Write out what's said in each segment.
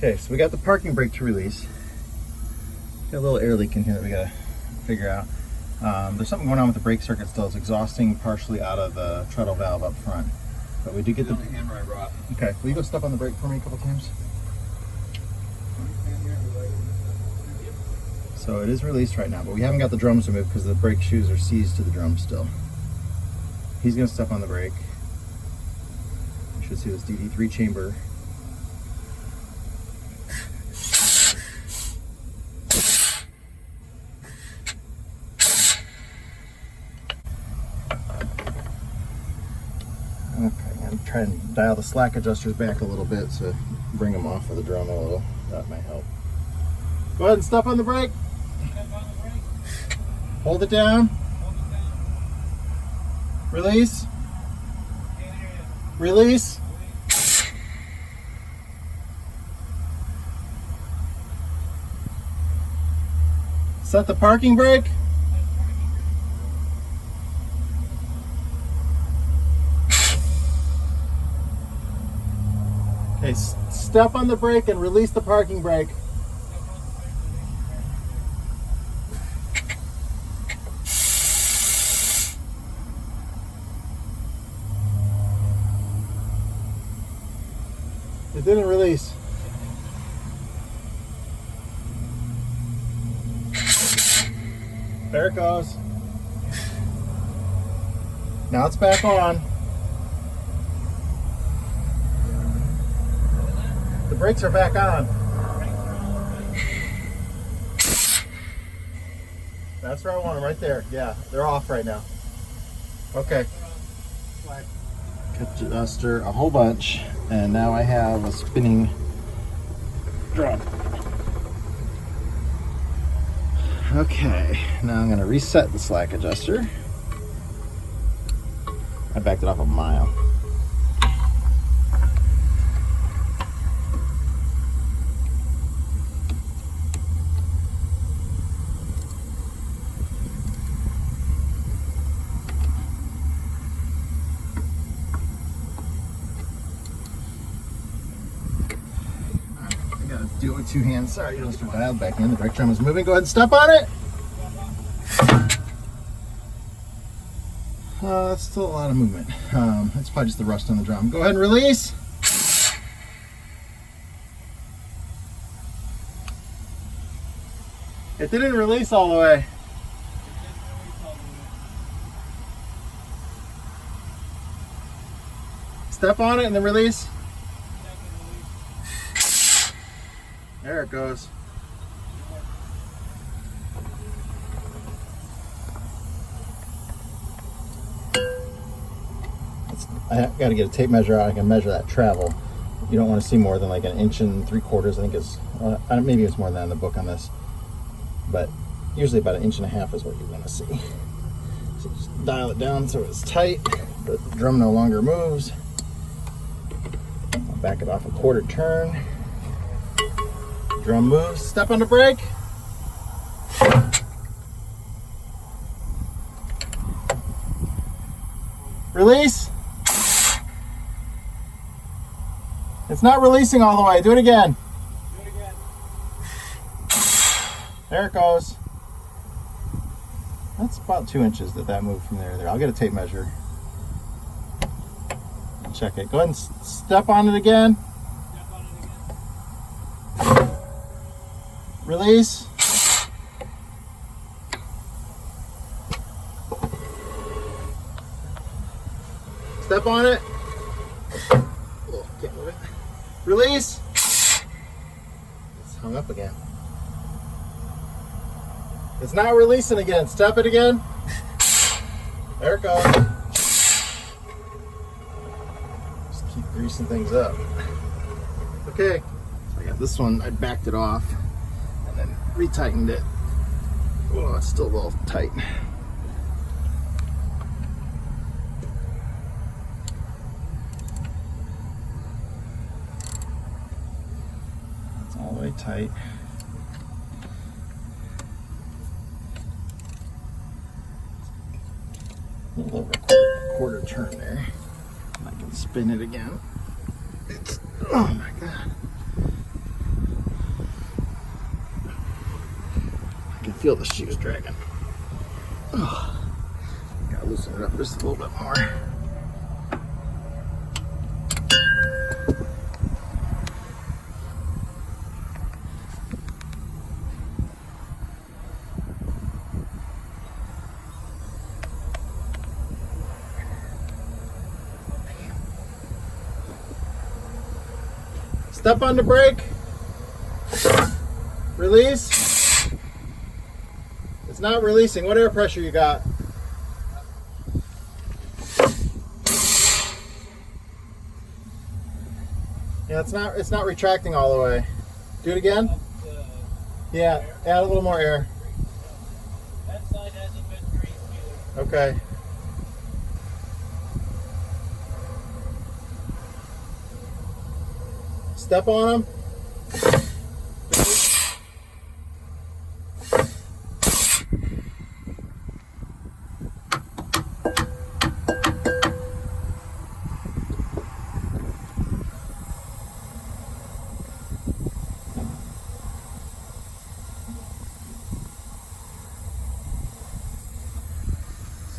Okay, so we got the parking brake to release. Got a little air leak in here that we gotta figure out. There's something going on with the brake circuit still. It's exhausting partially out of the treadle valve up front. But we do get the hammer I brought. Okay, will you go step on the brake for me a couple times? So it is released right now, but we haven't got the drums removed because the brake shoes are seized to the drum still. He's gonna step on the brake. You should see this DD3 chamber. Okay, I'm trying to dial the slack adjusters back a little bit to bring them off of the drum a little. That might help. Go ahead and step on the brake. Hold it down. Release. Release. Set the parking brake. Okay, step on the brake and release the parking brake. It didn't release. There it goes. Now it's back on. The brakes are back on. That's where I want them, right there. Yeah, they're off right now. Okay. Cut adjuster a whole bunch, and now I have a spinning drum. Okay, now I'm going to reset the slack adjuster. I backed it off a mile. Do it with two hands. Sorry, you don't dialed back in. The brake drum is moving. Go ahead and step on it. That's still a lot of movement. That's probably just the rust on the drum. Go ahead and release. It didn't release all the way. Step on it and then release. There it goes. I got to get a tape measure out. I can measure that travel. You don't want to see more than like 1 3/4. I think it's maybe it's more than that in the book on this, but usually about 1.5 inches is what you want to see. So just dial it down so it's tight. The drum no longer moves. I'll back it off a 1/4 turn. Drum moves. Step on the brake. Release. It's not releasing all the way. Do it again. Do it again. There it goes. That's about 2 inches that moved from there to there. I'll get a tape measure and check it. Go ahead and step on it again. Release. Step on it. Oh, can't move it. Release. It's hung up again. It's not releasing again. Step it again. There it goes. Just keep greasing things up. Okay. So I got this one. I backed it off. And then retightened it. Oh, it's still a little tight. It's all the way tight. A little over a quarter turn there. And I can spin it again. Oh my God. feel the shoes dragging. Oh, gotta loosen it up just a little bit more. Step on the brake. Release. It's not releasing. What air pressure you got? Yeah, it's not retracting all the way. Do it again. Yeah, add a little more air. That side hasn't been greased either. Okay. Step on them.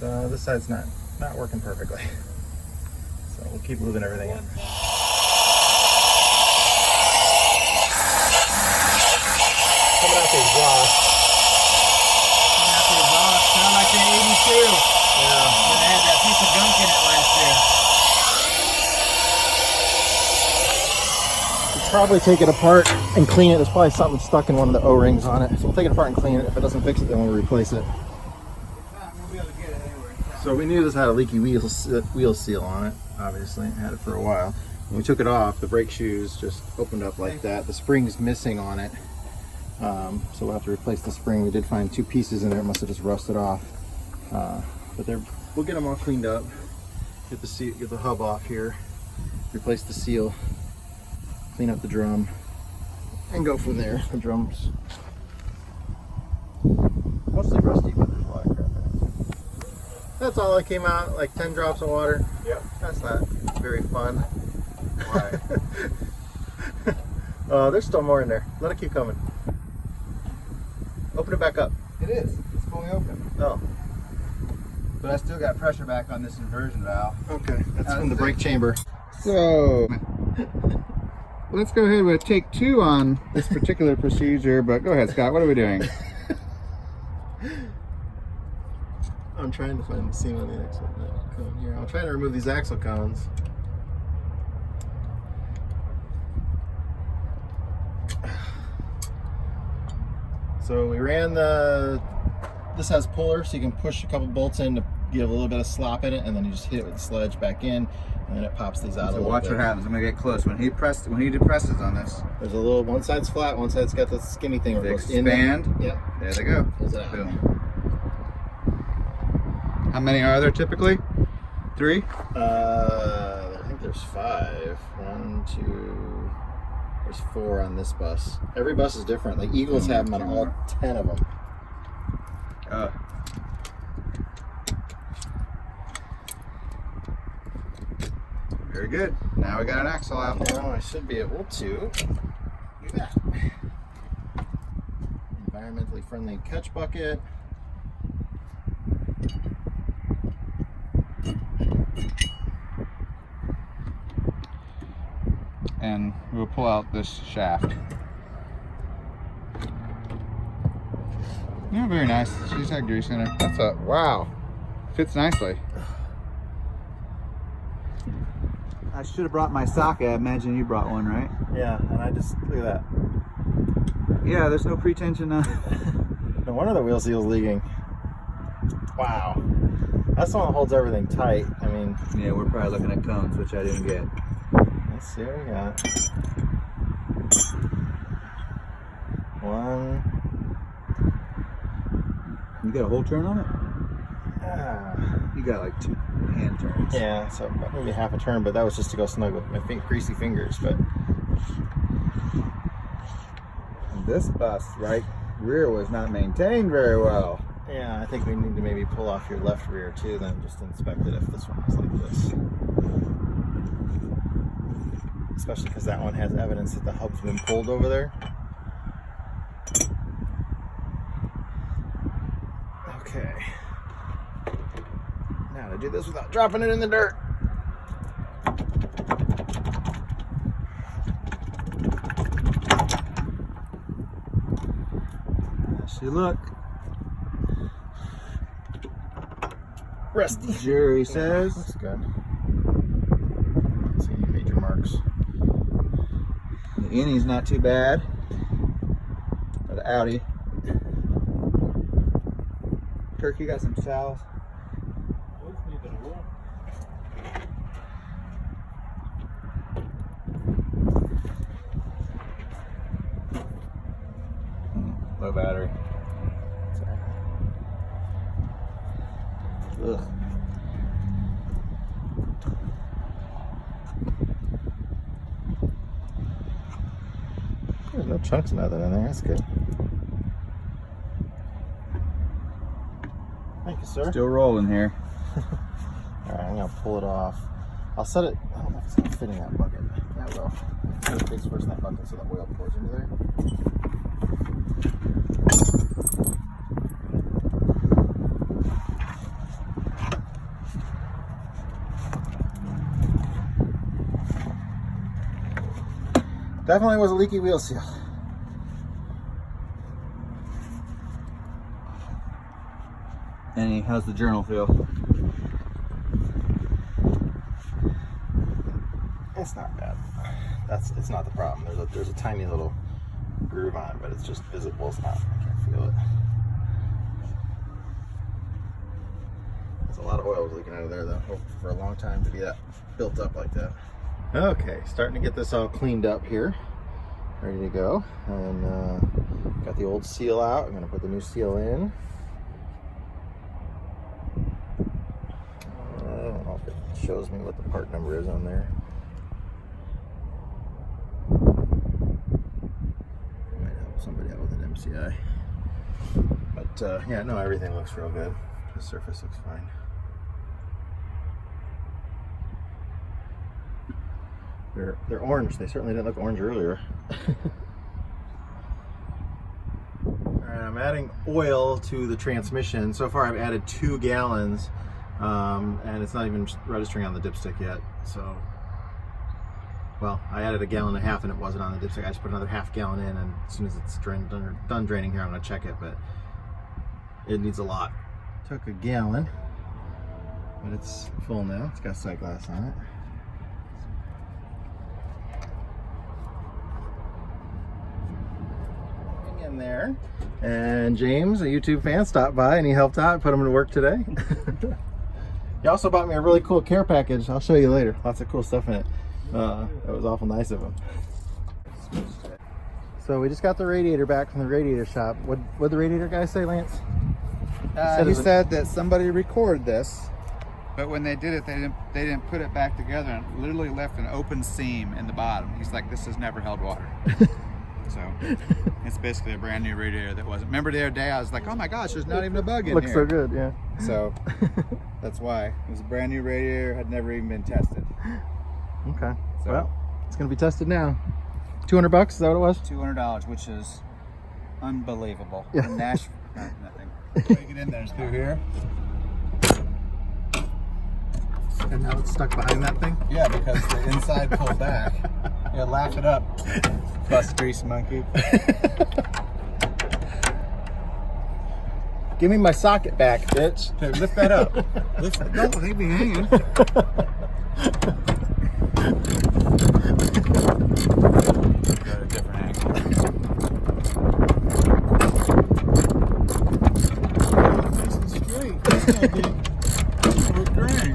So this side's not working perfectly. So we'll keep moving everything in. Coming out the exhaust. Coming out the exhaust, kind of like the 82. Yeah. When they had that piece of gunk in it last year. We'll probably take it apart and clean it. There's probably something stuck in one of the O-rings on it. So we'll take it apart and clean it. If it doesn't fix it, then we'll replace it. We'll be able to get it anywhere. So we knew this had a leaky wheel seal on it, obviously. It had it for a while. When we took it off, the brake shoes just opened up like that. The spring's missing on it. So we'll have to replace the spring. We did find 2 pieces in there. It must have just rusted off. But we'll get them all cleaned up. Get the hub off here. Replace the seal. Clean up the drum. And go from there. The drum's mostly rusty, but there's a lot of crap in it. That's all that came out, like 10 drops of water. Yep. That's not very fun. Why? There's still more in there. Let it keep coming. Open it back up. It is. It's fully open. Oh, But I still got pressure back on this inversion valve. okay. That's from the brake chamber. So, let's go ahead with take 2 on this particular procedure. But go ahead, Scott. What are we doing? I'm trying to find the seam on the axle cone here. I'm trying to remove these axle cones. So we ran this has puller, so you can push a couple bolts in to give a little bit of slop in it, and then you just hit it with the sledge back in, and then it pops these out a So little watch bit. what happens. I'm gonna get close. When he depresses on this, There's a little, one side's flat, one side's got the skinny thing where they it goes in there. expand. Yep. There they go. Pulls it out. Boom. How many are there typically? 3? I think there's 5. 1, 2. There's 4 on this bus. Every bus is different. Like Eagles have them on all 10 of them. Very good. Now we got an axle out. Now I should be able to do that. Environmentally friendly catch bucket. And we'll pull out this shaft. Yeah, very nice. She's had grease in her. That's a wow. Fits nicely. I should have brought my socket. I imagine you brought one, right? Yeah, and I just, look at that. Yeah, there's no pretension. No wonder the wheel seal's leaking. Wow. That's the one that holds everything tight. I mean, Yeah, we're probably looking at cones, which I didn't get. let's see what we got. 1. You got a whole turn on it? Ah. You got like 2 hand turns. Yeah, so maybe half a turn, but that was just to go snug with my greasy fingers. But This bus right rear was not maintained very well. yeah, I think we need to maybe pull off your left rear too, then just inspect it if this one was like this. Especially because that one has evidence that the hub's been pulled over there. Okay. Now to do this without dropping it in the dirt. See, look. Rusty. Jury says. That's good. Don't see any major marks. The innie's not too bad. Or the outie. Kirk, you got some salve? Low battery. Ugh. There's no chunks of nothing in there. That's good. Thank you, sir. Still rolling here. All right, I'm gonna pull it off. I'll set it. I don't know if it's gonna fit in that bucket. Yeah, it will. Put it face first in that bucket so that oil pours into there. Definitely was a leaky wheel seal. Annie, how's the journal feel? It's not bad. It's not the problem. There's a tiny little groove on it, but it's just visible. It's not. I can't feel it. There's a lot of oil was leaking out of there though for a long time to be that built up like that. Okay, starting to get this all cleaned up here, ready to go, and got the old seal out. I'm going to put the new seal in. I don't know if it shows me what the part number is on there. Might help somebody out with an MCI. But yeah, no, everything looks real good. The surface looks fine. They're orange. They certainly didn't look orange earlier. Alright, I'm adding oil to the transmission. So far I've added 2 gallons and it's not even registering on the dipstick yet. So, well, I added 1.5 gallons and it wasn't on the dipstick. I just put another ½ gallon in, and as soon as it's done draining here, I'm going to check it, but it needs a lot. Took 1 gallon, but it's full now. It's got sight glass on it. In there, and James, a YouTube fan, stopped by and he helped out and put him to work today. He also bought me a really cool care package. I'll show you later. Lots of cool stuff in it. That was awful nice of him. So we just got the radiator back from the radiator shop. What'd the radiator guy say, Lance? He said that somebody recorded this, but when they did it, they didn't put it back together, and it literally left an open seam in the bottom. He's like, this has never held water. So it's basically a brand new radiator that wasn't. Remember the other day I was like, oh my gosh, there's not even a bug in Looks here. so good, yeah. So that's why. It was a brand new radiator, had never even been tested. Okay. So, well, it's gonna be tested now. $200, is that what it was? $200, which is unbelievable. Yeah. In Nashville, nothing. Take it in there, through here. And now it's stuck behind that thing? Yeah, because the inside pulled back. Yeah, laugh it up, bust grease monkey. Give me my socket back, bitch. Okay, lift that up. Lift it. Don't leave me hanging. Got a different angle. Nice and straight. That's gonna look great.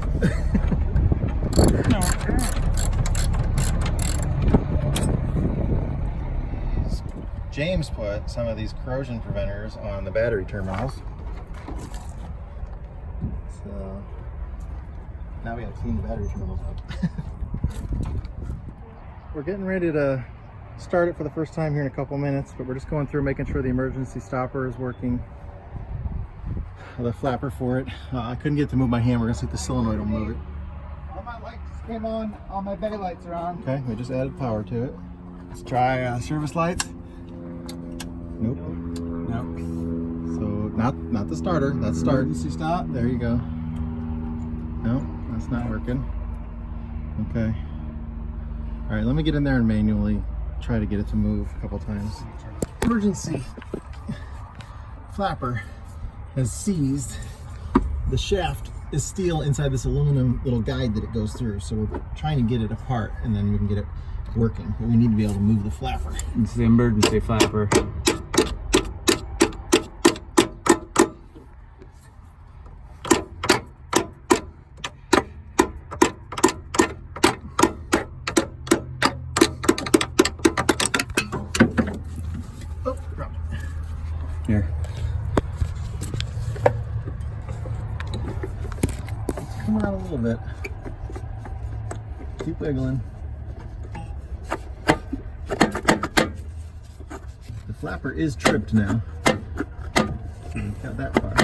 James put some of these corrosion preventers on the battery terminals. So now we gotta clean the battery terminals up. We're getting ready to start it for the first time here in a couple minutes, but we're just going through making sure the emergency stopper is working. The flapper for it. I couldn't get it to move my hand. We're gonna see if the solenoid will move it. All my lights came on. All my bay lights are on. Okay, we just added power to it. Let's try service lights. Nope. Nope. So not the starter. That's start. Emergency stop. There you go. No, that's not working. Okay. All right, let me get in there and manually try to get it to move a couple times. Emergency flapper has seized. The shaft is steel inside this aluminum little guide that it goes through. So we're trying to get it apart and then we can get it working. But we need to be able to move the flapper. It's the emergency flapper. Oh, dropped it. Here. Come around a little bit. Keep wiggling. The flapper is tripped now. Got that far.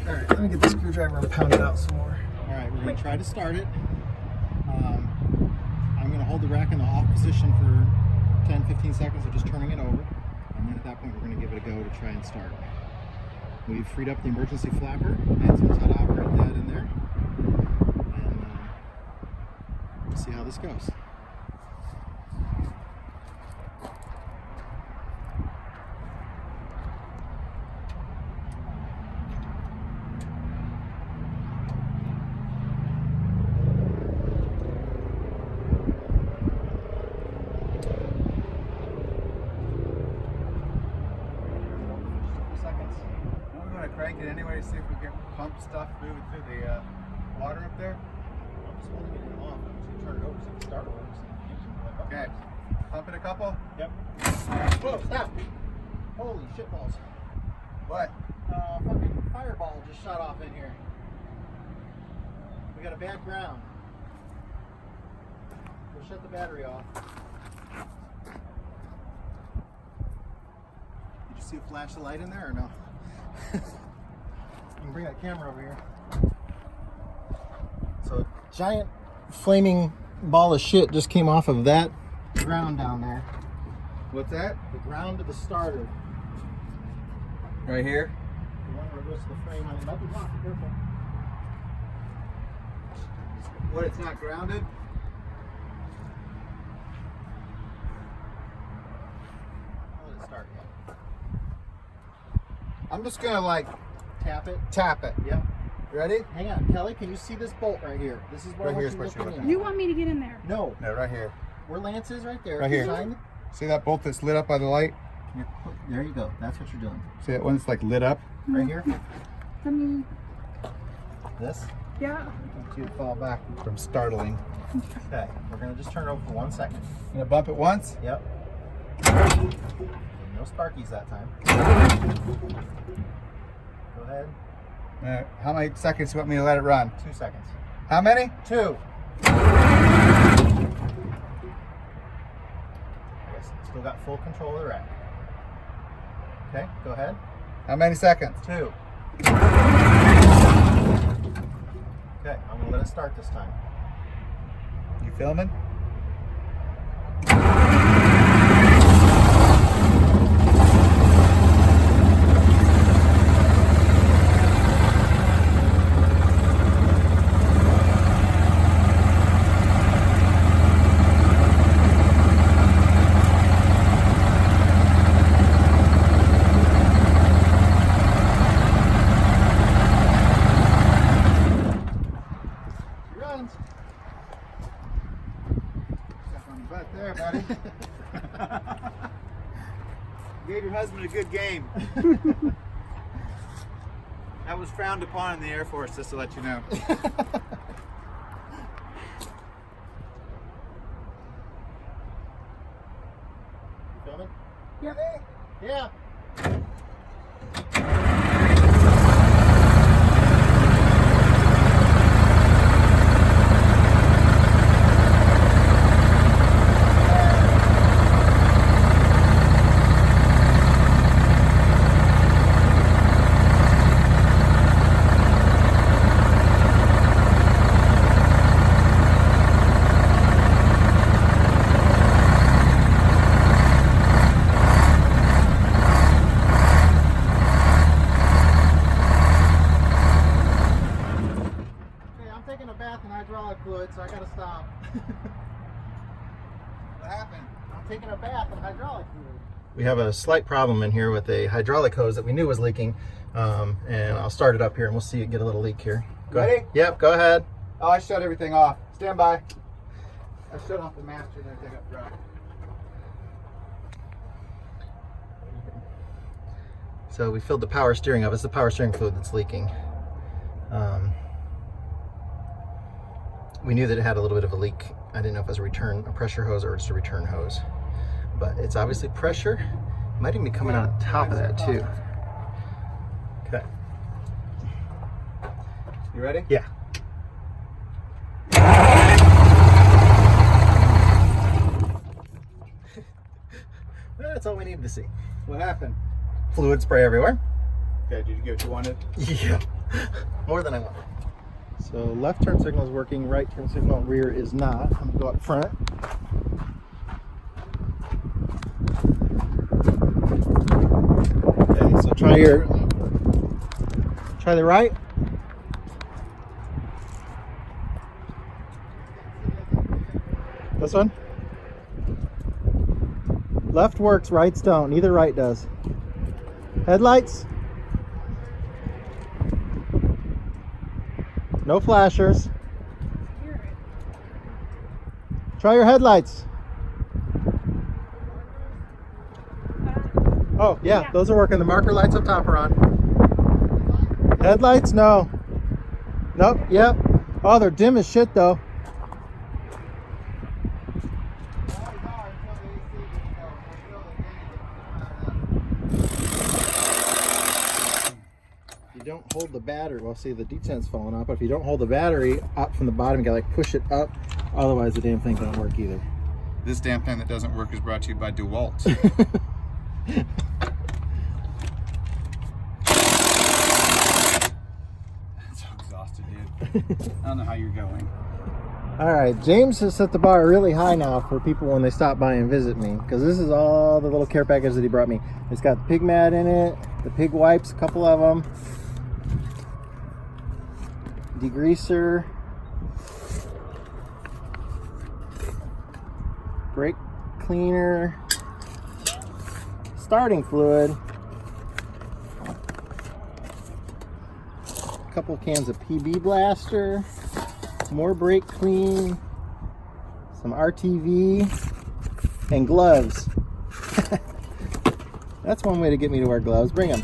Alright, let me get the screwdriver and pound it out some more. Alright, we're going to try to start it. I'm going to hold the rack in the off position for 10-15 seconds of just turning it over. And then at that point we're going to give it a go to try and start. We've freed up the emergency flapper, and so how to operate that in there. And we'll see how this goes. Crank it anyway to see if we can pump stuff moving through the water up there. I'm just holding it off. I'm just going to turn it over so the starter works. Okay. Pump it a couple? Yep. Whoa, stop! Holy shitballs. What? Fucking fireball just shot off in here. We got a bad ground. We'll shut the battery off. Did you see a flash of light in there or no? You can bring that camera over here. So a giant flaming ball of shit just came off of that ground down there. What's that? The ground of the starter. Right here? The one where it goes to the frame on it. Might be hot, be careful. What, it's not grounded? I'll let it start yet. I'm just gonna like Tap it. tap it. Yep. Ready? Hang on, Kelly, can you see this bolt right here? This is where Right I here's want what you you're looking looking in. You want me to get in there? No, No, right here. where Lance is right there. Right here. Shine. See that bolt that's lit up by the light? There you go. That's what you're doing. See that one that's like lit up? Right here. Let me, This. yeah. You fall back from startling. Okay. We're gonna just turn it over for 1 second. Gonna bump it once? Yep. No sparkies that time. Go ahead. How many seconds do you want me to let it run? 2 seconds. How many? 2. I guess still got full control of the rack. Okay. Go ahead. How many seconds? 2. Okay. I'm gonna let it start this time. You filming? Runs. Step on the butt there, buddy. Gave your husband a good game. That was frowned upon in the Air Force, just to let you know. Filming? Yep. Yeah. happened? I'm taking a bath in hydraulic fluid. We have a slight problem in here with a hydraulic hose that we knew was leaking. And I'll start it up here and we'll see it get a little leak here. Ready? Yep, go ahead. Oh, I shut everything off. Stand by. I shut off the master and everything up front. So we filled the power steering up. It's the power steering fluid that's leaking. We knew that it had a little bit of a leak. I didn't know if it was a pressure hose or just a return hose. But it's obviously pressure. It might even be coming out on top of that too. Okay. You ready? Yeah. That's all we need to see. What happened? Fluid spray everywhere. Okay, did you get what you wanted? Yeah. More than I wanted. So left turn signal is working, right turn signal, rear is not. I'm gonna go up front. Okay, so try the right. This one? Left works, rights don't. Neither right does. Headlights? No flashers. Try your headlights. Oh, yeah, those are working. The marker lights up top are on. Headlights? No. Nope, yep. Oh, they're dim as shit though. Don't hold the battery. Well, see, the detent's falling off, but if you don't hold the battery up from the bottom, you gotta like push it up. Otherwise, the damn thing don't work either. This damn thing that doesn't work is brought to you by DeWalt. I'm so exhausted, dude. I don't know how you're going. All right, James has set the bar really high now for people when they stop by and visit me, because this is all the little care package that he brought me. It's got the pig mat in it, the pig wipes, a couple of them. Degreaser, brake cleaner, starting fluid, a couple cans of PB Blaster, more brake clean, some RTV, and gloves. That's one way to get me to wear gloves. Bring them.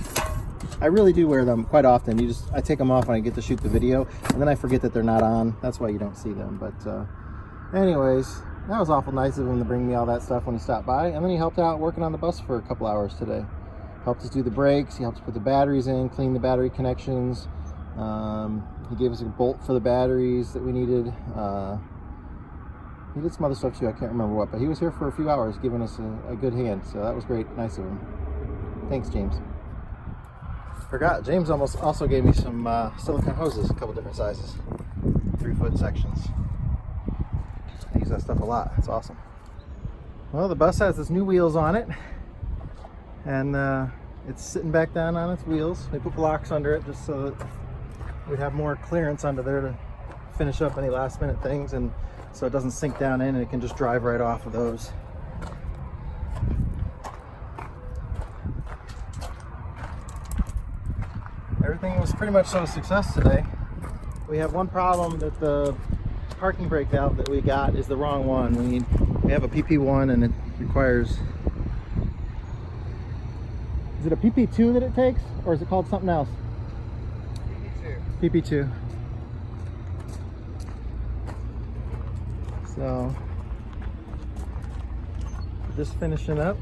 I really do wear them quite often. I take them off when I get to shoot the video, and then I forget that they're not on. That's why you don't see them. But anyways, that was awful nice of him to bring me all that stuff when he stopped by. And then he helped out working on the bus for a couple hours today. Helped us do the brakes. He helped us put the batteries in, clean the battery connections. He gave us a bolt for the batteries that we needed. He did some other stuff too. I can't remember what, but he was here for a few hours giving us a good hand. So that was great. Nice of him. Thanks, James. Forgot, James also gave me some silicone hoses, a couple different sizes, 3-foot sections. I use that stuff a lot. It's awesome. Well, the bus has its new wheels on it, and it's sitting back down on its wheels. They put blocks under it just so that we'd have more clearance under there to finish up any last minute things, and so it doesn't sink down in, and it can just drive right off of those. Everything was pretty much a success today. We have one problem, that the parking brake valve that we got is the wrong one. We have a PP1 and it requires, is it a PP2 that it takes, or is it called something else? PP2. So just finishing up.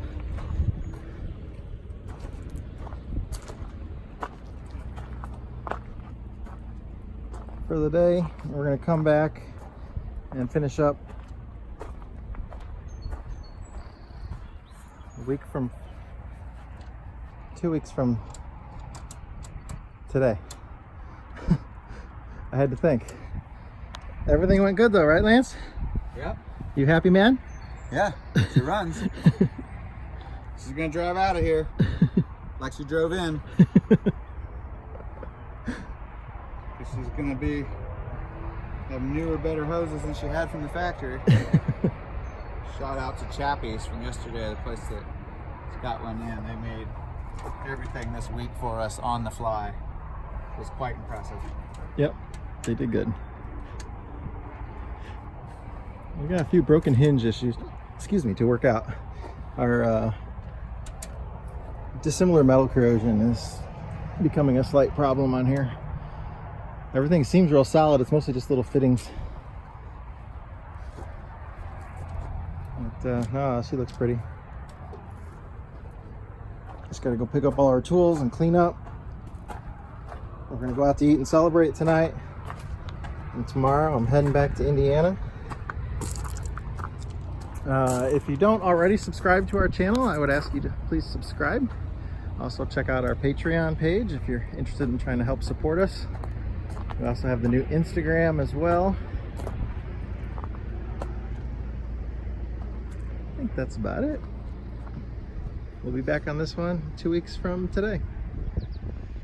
For the day, we're going to come back and finish up a week from 2 weeks from today. I had to think. Everything went good though, right, Lance? Yep. You happy, man? Yeah, she runs. She's gonna drive out of here like she drove in. She's gonna have newer, better hoses than she had from the factory. Shout out to Chappie's from yesterday, the place that Scott went in. They made everything this week for us on the fly. It was quite impressive. Yep, they did good. We got a few broken hinge issues, excuse me, to work out. Our dissimilar metal corrosion is becoming a slight problem on here. Everything seems real solid, it's mostly just little fittings. But no, she looks pretty. Just gotta go pick up all our tools and clean up. We're gonna go out to eat and celebrate tonight. And tomorrow I'm heading back to Indiana. If you don't already subscribe to our channel, I would ask you to please subscribe. Also check out our Patreon page if you're interested in trying to help support us. We also have the new Instagram as well. I think that's about it. We'll be back on this one 2 weeks from today.